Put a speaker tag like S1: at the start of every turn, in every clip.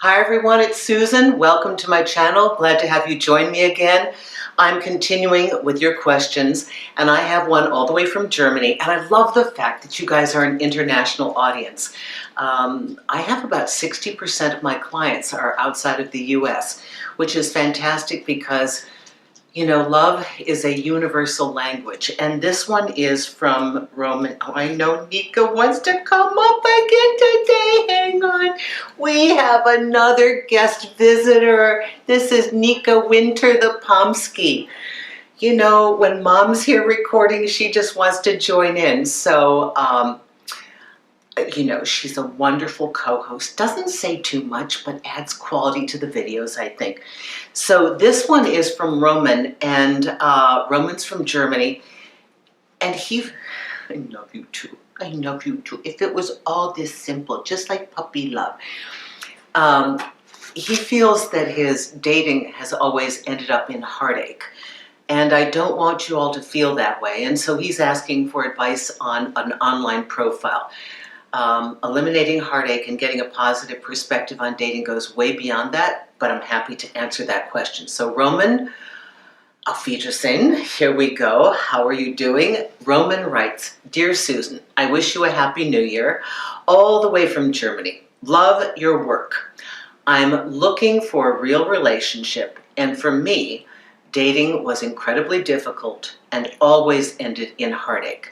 S1: Hi everyone, it's Susan. Welcome to my channel. Glad to have you join me again. I'm continuing with your questions, and I have one all the way from Germany, and I love the fact that you guys are an international audience. I have about 60% of my clients are outside of the US, which is fantastic because love is a universal language. And this one is from Roman. Oh, I know Nika wants to come up again today. Hang on. We have another guest visitor. This is Nika Winter the Pomsky. When Mom's here recording, she just wants to join in. So, she's a wonderful co-host. Doesn't say too much, but adds quality to the videos, I think. So this one is from Roman, and Roman's from Germany. And I love you too. I love you too. If it was all this simple, just like puppy love. He feels that his dating has always ended up in heartache. And I don't want you all to feel that way. And so he's asking for advice on an online profile. Eliminating heartache and getting a positive perspective on dating goes way beyond that, but I'm happy to answer that question. So Roman, auf Wiedersehen, here we go. How are you doing? Roman writes, Dear Susan, I wish you a happy new year, all the way from Germany. Love your work. I'm looking for a real relationship, and for me, dating was incredibly difficult and always ended in heartache.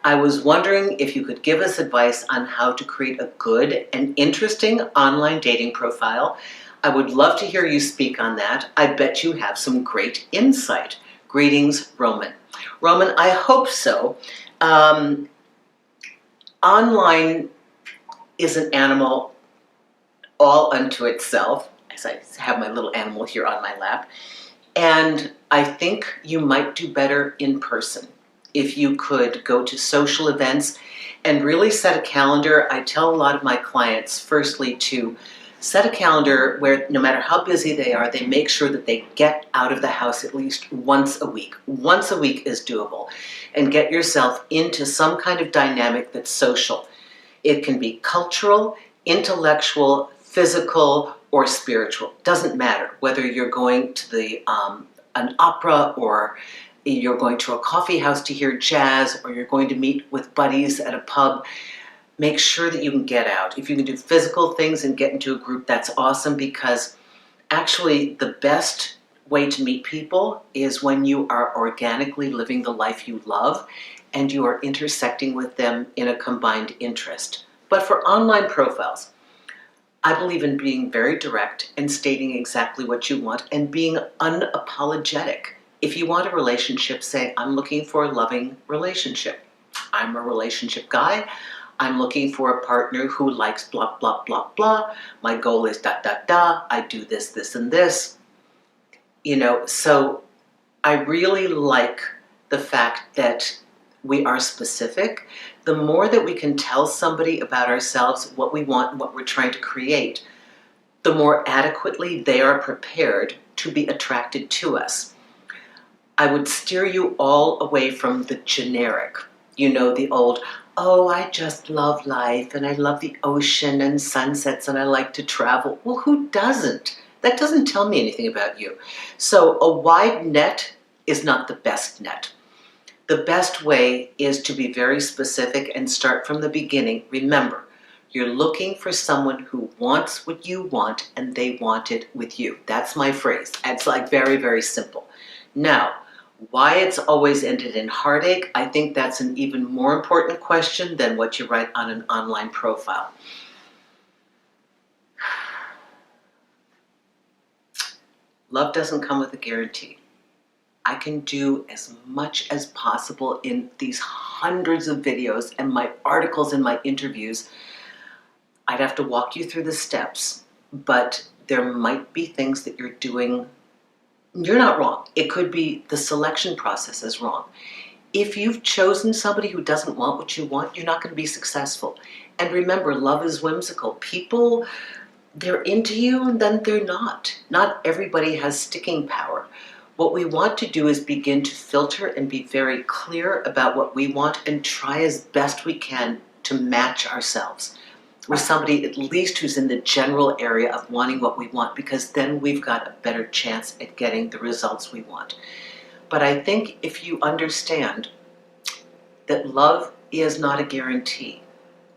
S1: I was wondering if you could give us advice on how to create a good and interesting online dating profile. I would love to hear you speak on that. I bet you have some great insight. Greetings, Roman. Roman, I hope so. Online is an animal all unto itself, as I have my little animal here on my lap. And I think you might do better in person. If you could go to social events and really set a calendar. I tell a lot of my clients, firstly, to set a calendar where no matter how busy they are, they make sure that they get out of the house at least once a week. Once a week is doable. And get yourself into some kind of dynamic that's social. It can be cultural, intellectual, physical, or spiritual. Doesn't matter whether you're going to an opera, or you're going to a coffee house to hear jazz, or you're going to meet with buddies at a pub. Make sure that you can get out. If you can do physical things and get into a group, that's awesome, because actually the best way to meet people is when you are organically living the life you love and you are intersecting with them in a combined interest. But for online profiles, I believe in being very direct and stating exactly what you want and being unapologetic. If you want a relationship, say, I'm looking for a loving relationship. I'm a relationship guy. I'm looking for a partner who likes blah, blah, blah, blah. My goal is da, da, da. I do this, this, and this. So I really like the fact that we are specific. The more that we can tell somebody about ourselves, what we want, and what we're trying to create, the more adequately they are prepared to be attracted to us. I would steer you all away from the generic, the old, oh, I just love life and I love the ocean and sunsets and I like to travel. Well, who doesn't? That doesn't tell me anything about you. So a wide net is not the best net. The best way is to be very specific and start from the beginning. Remember, you're looking for someone who wants what you want and they want it with you. That's my phrase. It's like very, very simple. Now, why it's always ended in heartache, I think that's an even more important question than what you write on an online profile. Love doesn't come with a guarantee. I can do as much as possible in these hundreds of videos and my articles and my interviews. I'd have to walk you through the steps, but there might be things that you're doing. You're not wrong. It could be the selection process is wrong. If you've chosen somebody who doesn't want what you want, you're not going to be successful. And remember, love is whimsical. People, they're into you and then they're not. Not everybody has sticking power. What we want to do is begin to filter and be very clear about what we want and try as best we can to match ourselves. with somebody at least who's in the general area of wanting what we want, because then we've got a better chance at getting the results we want. But I think if you understand that love is not a guarantee,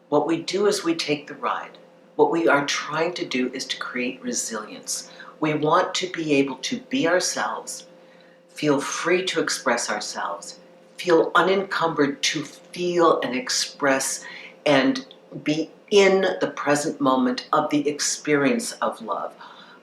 S1: what we do is we take the ride. What we are trying to do is to create resilience. We want to be able to be ourselves, feel free to express ourselves, feel unencumbered to feel and express and be in the present moment of the experience of love,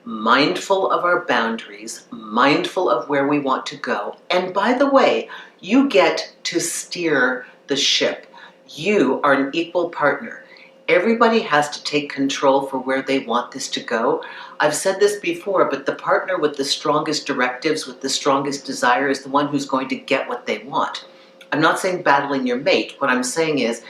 S1: mindful of our boundaries, mindful of where we want to go. And by the way, you get to steer the ship. You are an equal partner. Everybody has to take control for where they want this to go. I've said this before, but the partner with the strongest directives, with the strongest desire, is the one who's going to get what they want. I'm not saying battling your mate. What I'm saying is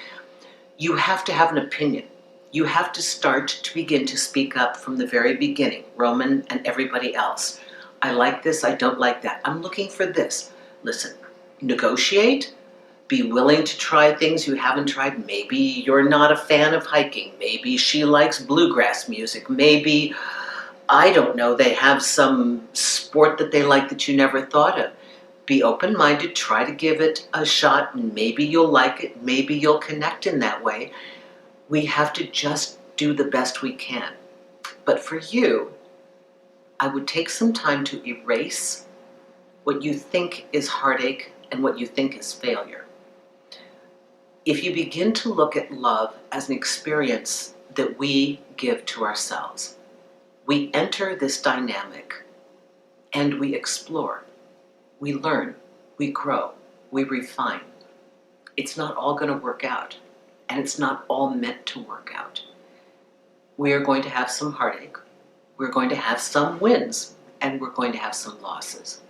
S1: you have to have an opinion. You have to start to begin to speak up from the very beginning, Roman and everybody else. I like this, I don't like that. I'm looking for this. Listen, negotiate. Be willing to try things you haven't tried. Maybe you're not a fan of hiking. Maybe she likes bluegrass music. Maybe, I don't know, they have some sport that they like that you never thought of. Be open-minded, try to give it a shot. Maybe you'll like it. Maybe you'll connect in that way. We have to just do the best we can. But for you, I would take some time to erase what you think is heartache and what you think is failure. If you begin to look at love as an experience that we give to ourselves, we enter this dynamic and we explore, we learn, we grow, we refine. It's not all going to work out, and it's not all meant to work out. We are going to have some heartache, we're going to have some wins, and we're going to have some losses.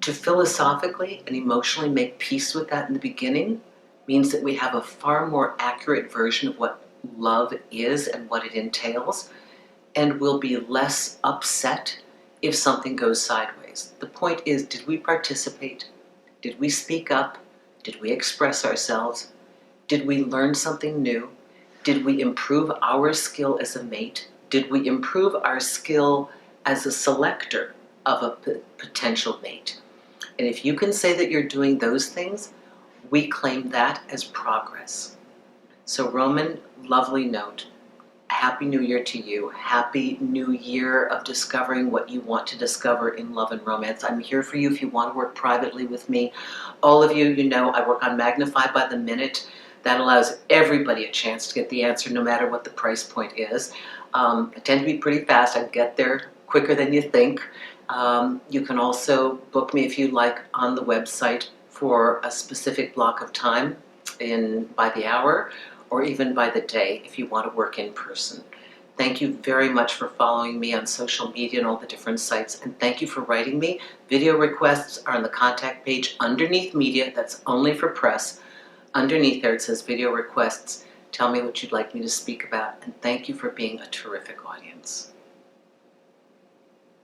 S1: To philosophically and emotionally make peace with that in the beginning means that we have a far more accurate version of what love is and what it entails, and we'll be less upset if something goes sideways. The point is, did we participate? Did we speak up? Did we express ourselves? Did we learn something new? Did we improve our skill as a mate? Did we improve our skill as a selector of a potential mate? And if you can say that you're doing those things, we claim that as progress. So Roman, lovely note. Happy New Year to you. Happy New Year of discovering what you want to discover in love and romance. I'm here for you if you want to work privately with me. All of you, you know I work on Magnifi by the minute. That allows everybody a chance to get the answer no matter what the price point is. I tend to be pretty fast. I get there quicker than you think. You can also book me if you like on the website for a specific block of time by the hour or even by the day if you want to work in person. Thank you very much for following me on social media and all the different sites, and thank you for writing me. Video requests are on the contact page underneath media. That's only for press. Underneath there it says video requests. Tell me what you'd like me to speak about, and thank you for being a terrific audience.